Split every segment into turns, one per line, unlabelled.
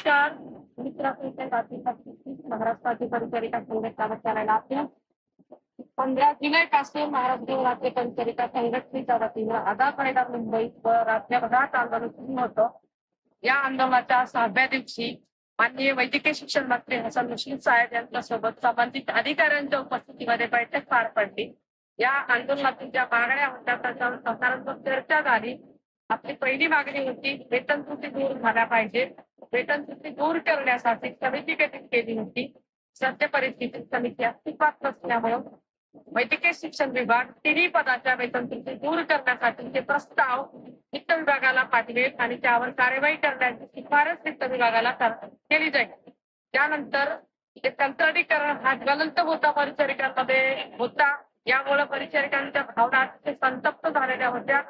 नमस्कार मित्रांनो, महाराष्ट्राची परिचारिका संघटना करायला आपण 15 जुलैपासून महाराष्ट्र राज्य परिचारिका संघटनेच्या वतीनं आगाखानेदार मुंबईत व राज्यभरात आंदोलन सुरू होतं. या आंदोलनाच्या 6व्या दिवशी माननीय वैद्यकीय शिक्षण मंत्री हसन मुश्रीफ साहेब यांच्यासोबत संबंधित अधिकाऱ्यांच्या उपस्थितीमध्ये बैठक पार पडली. या आंदोलनातील ज्या मागण्या होत्या त्याच्यावर सकारात्मक चर्चा झाली. आपली पहिली मागणी होती वेतन त्रुटी दूर झाल्या पाहिजे. वेतन त्रुटी दूर करण्यासाठी समिती गठीत केली होती. सध्या परिस्थितीत समिती अस्तित्वात नसल्यामुळे वैद्यकीय शिक्षण विभाग तिन्ही पदाच्या वेतन त्रुटी दूर करण्यासाठीचे प्रस्ताव वित्त विभागाला पाठवेल आणि त्यावर कार्यवाही करण्याची शिफारस वित्त विभागाला केली जाईल. त्यानंतर कंत्राटीकरण हा ज्वलंत मुद्दा परिचारिकांमध्ये होता. यामुळे परिचारिकांच्या भावना अतिशय संतप्त झालेल्या होत्या.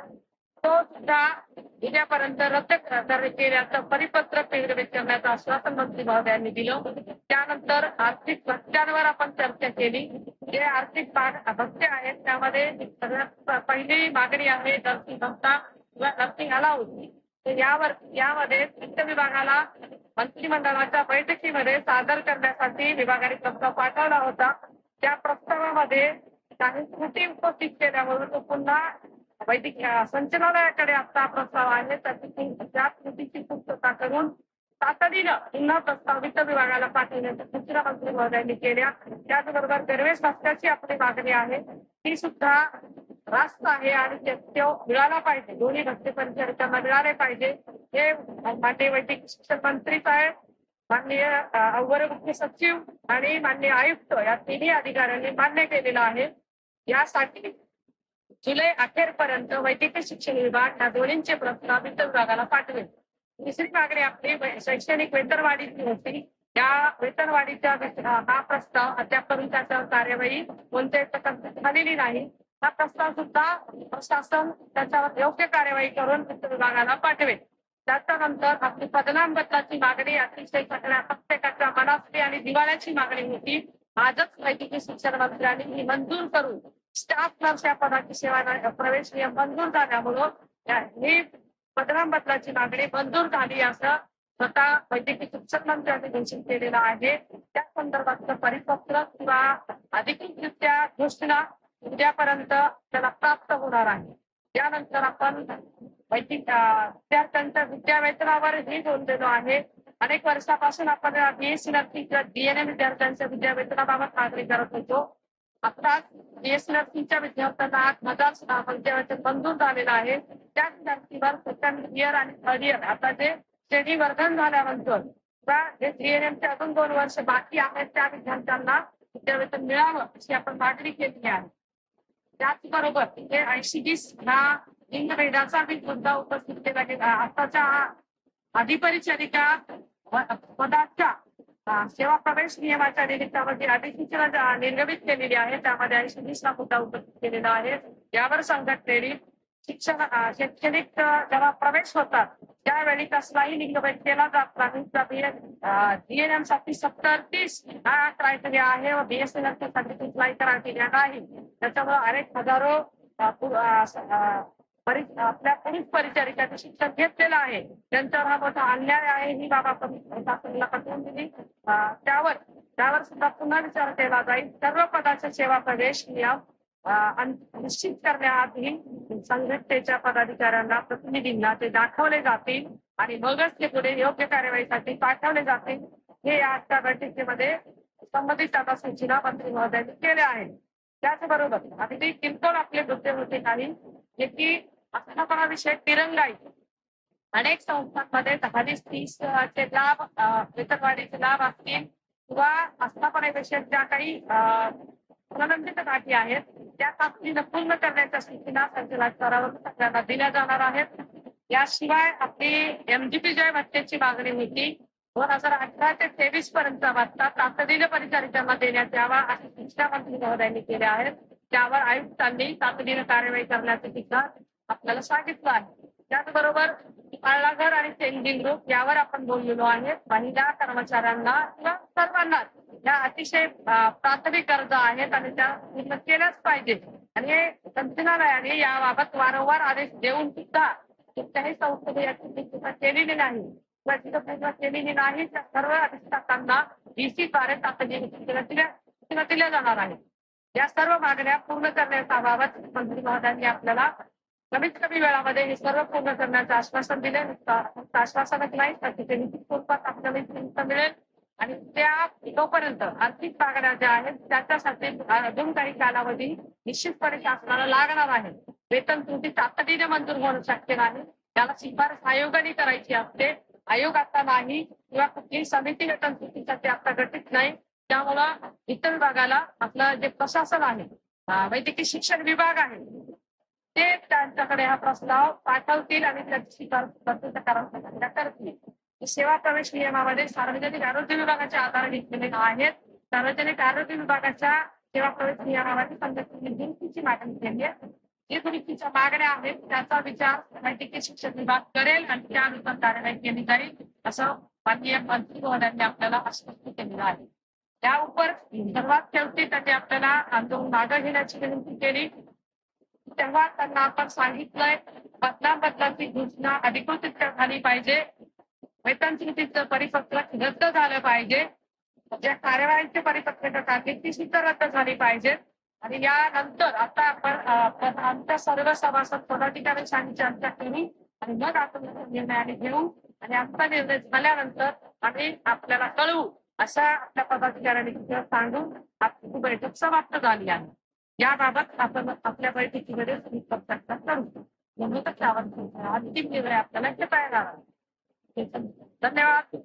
तो सुद्धा उद्यापर्यंत रद्द केल्याचं परिपत्रक निर्गमित करण्याचं आश्वासन मंत्री महोदयांनी दिलं. त्यानंतर आर्थिक भत्त्यांवर आपण चर्चा केली. जे आर्थिक भत्ते आहेत त्यामध्ये सगळ्यात पहिली मागणी आहे नर्सिंग भत्ता किंवा नर्सिंग अलाउन्स. यामध्ये वित्त विभागाला मंत्रिमंडळाच्या बैठकीमध्ये सादर करण्यासाठी विभागाने प्रस्ताव पाठवला होता. त्या प्रस्तावामध्ये काही त्रुटी उपस्थित केल्यामुळे तो पुन्हा वैद्यकीय संचालनालयाकडे आता प्रस्ताव आहे. त्या त्रुटीची पूर्तता करून तातडीनं पुन्हा प्रस्ताव वित्त विभागाला पाठवण्याच्या सूचना मंत्री महोदयांनी केल्या. त्याचबरोबर गरवेश भत्त्याची आपली मागणी आहे ती सुद्धा रास्त आहे आणि तो मिळाला पाहिजे. दोन्ही भत्ते परिचारिकांना मिळाले पाहिजे. हे माननीय वैद्यकीय शिक्षण मंत्री साहेब, माननीय अवर मुख्य सचिव आणि माननीय आयुक्त या तिन्ही अधिकाऱ्यांनी मान्य केलेलं आहे. यासाठी जुलै अखेरपर्यंत वैद्यकीय शिक्षण विभाग या दोन्हींचे प्रस्ताव वित्त विभागाला पाठवेल. दुसरी मागणी आपली शैक्षणिक वेतनवाढीची होती. या वेतनवाढीचा हा प्रस्ताव अद्यापर्यंत त्याच्यावर कार्यवाही कोणत्याही प्रकारची झालेली नाही. हा प्रस्ताव सुद्धा प्रशासन त्याच्यावर योग्य कार्यवाही करून वित्त विभागाला पाठवेल. त्याच्यानंतर आपली पदनाम बदलाची मागणी अतिशय सगळ्या प्रत्येकाच्या मनातली आणि दिवाळ्याची मागणी होती. आजच वैद्यकीय शिक्षण मंत्र्यांनी ही मंजूर करून स्टाफ नर्स या पदाची सेवा प्रवेश नियम मंजूर झाल्यामुळं ही पदनाम बदलाची मागणी मंजूर झाली असं स्वतः वैद्यकीय शिक्षण मंत्र्यांनी घोषित केलेलं आहे. त्या संदर्भातलं परिपत्रक किंवा अधिकृतरित्या घोषणा उद्यापर्यंत त्याला प्राप्त होणार आहे. त्यानंतर आपण विद्यार्थ्यांच्या विद्यावेतनावर ही बोललेलो आहे. अनेक वर्षापासून आपण बीएससी नर्सिंग किंवा डीएनएम विद्यार्थ्यांच्या विद्यावेतनाबाबत मागणी करत होतो. आता बीएससी नर्सिंगच्या विद्यार्थ्यांना 8,000 विद्यावेतन मंजूर झालेलं आहे. त्या विद्यार्थीवर सेकंड इयर आणि थर्ड इयर आता जे श्रेणीवर्धन झाल्यानंतर किंवा जे डीएनएमचे अजून 2 वर्ष बाकी आहेत त्या विद्यार्थ्यांना विद्यावेतन मिळावं अशी आपण मागणी केली आहे. त्याचबरोबर तिथे आयसीडीस हा लिंगभेदाचा मुद्दा उपस्थित केला गेला. आताच्या अधिपरिचारिका पदाच्या सेवा प्रवेश नियमाच्या निमित्तामध्ये अधिसूचना निर्गमित केलेली आहे. त्यामध्ये आयसीडीसचा मुद्दा उपस्थित केलेला आहे. यावर संघटनेने शैक्षणिक जेव्हा प्रवेश होतात त्यावेळी कसलाही लिंगभेद केला जात नाही. डीएनएम साठी 70-30 हा क्रायटेरिया आहे व बीएससी साठी कुठलाही क्रायटेरिया नाही. त्याच्यामुळे अनेक हजारो आपल्या पुरुष परिचारिकांचे शिक्षण घेतलेलं आहे. त्यांच्यावर हा मोठा अन्याय आहे ही बाब आपण शासनाला पटवून दिली. त्यावर सुद्धा पुन्हा विचार केला जाईल. सर्व पदाचे सेवा प्रवेश नियम निश्चित करण्याआधी संघटनेच्या पदाधिकाऱ्यांना प्रतिनिधींना ते दाखवले जातील आणि मगच ते पुढे योग्य कार्यवाहीसाठी पाठवले जातील. हे आजच्या बैठकीमध्ये संबंधित सूचना मंत्री महोदयांनी केल्या आहेत. त्याचबरोबर अगदी किरकोळ आपले मुद्दे होते काही की अस्थापनाविषयक दिरंगाई अनेक संस्थांमध्ये 10-30 चे लाभ वेतनवाढीचे लाभ असतील किंवा अस्थापनेविषयक ज्या काही प्रलंबित गाठी आहेत त्या तातडीनं पूर्ण करण्याच्या सूचना संचालक स्तरावर सगळ्यांना दिल्या जाणार आहेत. याशिवाय आपली एमजीपी जय भत्त्याची मागणी होती. 2018 ते 23 पर्यंत भत्ता तातडीनं परिचारिकांना देण्यात यावा अशी सूचना मंत्री महोदयांनी केल्या आहेत. त्यावर आयुक्तांनी तातडीनं कार्यवाही करण्याचे सुद्धा आपल्याला सांगितलं आहे. त्याचबरोबर पाळणाघर आणि चेंजिंग ग्रुप यावर आपण बोललेलो आहे. महिला कर्मचाऱ्यांना किंवा सर्वांनाच या अतिशय प्राथमिक गरजा आहेत आणि त्या पूर्ण केल्याच पाहिजे. आणि संचालनालयाने याबाबत वारंवार आदेश देऊन सुद्धा कुठल्याही संस्थेने याची पूर्तता केलेली नाही. तिथं पूर्ण केलेली नाही त्या सर्व अधिष्ठातांना VC द्वारे तातडीने सूचना दिल्या जाणार आहेत. या सर्व मागण्या पूर्ण करण्याबाबत मंत्री महोदयांनी आपल्याला कमीत कमी वेळामध्ये हे सर्व पूर्ण करण्याचं आश्वासन दिले. फक्त आश्वासनच नाही तर तिथे निश्चित स्वरूपात आपल्याला इथे मिळेल आणि त्या तोपर्यंत आर्थिक मागण्या ज्या आहेत त्याच्यासाठी अजून काही कालावधी निश्चितपणे शासनाला लागणार आहे. वेतन त्रुटी तातडीने मंजूर होणं शक्य नाही. त्याला शिफारस आयोगाने करायची असते. आयोग आता नाही किंवा कुठलीही समिती वेतन त्रुटीसाठी आता गठीत नाही. त्यामुळं वित्त विभागाला आपलं जे प्रशासन आहे वैद्यकीय शिक्षण विभाग आहे ते त्यांच्याकडे हा प्रस्ताव पाठवतील आणि त्याची शिफारस करतील. सेवा प्रवेश नियमामध्ये सार्वजनिक आरोग्य विभागाचे आधार घेतलेले आहेत. सार्वजनिक आरोग्य विभागाच्या सेवा प्रवेश नियमामध्ये संघटनेने दुरुस्तीची मागणी केली आहे. जे दुरुस्तीच्या मागण्या आहेत त्याचा विचार वैद्यकीय शिक्षण विभाग करेल आणि त्यानुसार कार्यवाही केली जाईल असं माननीय मंत्री महोदयांनी आपल्याला आश्वस्त केलेलं आहे. त्या उपर सर्वात शेवटी त्यांनी आपल्याला आंदोलन मागे घेण्याची विनंती केली. तेव्हा त्यांना आपण सांगितलंय बदलांची घोषणा अधिकृतरित्या झाली पाहिजे. वेतन त्रुटीचं परिपत्रक रद्द झालं पाहिजे. ज्या कार्यवाहीचे परिपत्रक काढली ती सुद्धा रद्द झाली पाहिजे. आणि यानंतर आता आपण आमच्या सर्व सभासद पदाधिकाऱ्यांशी चर्चा केली आणि मग आपण निर्णयाने घेऊ आणि आमचा निर्णय झाल्यानंतर आम्ही आपल्याला कळवू अशा आपल्या पदाधिकाऱ्यांनी सांगून आपली बैठक समाप्त झाली आहे. याबाबत आपण आपल्या बैठकीमध्ये चर्चा करू म्हणून त्यावर अंतिम निर्णय आपल्याला घेता येणार आहे. धन्यवाद.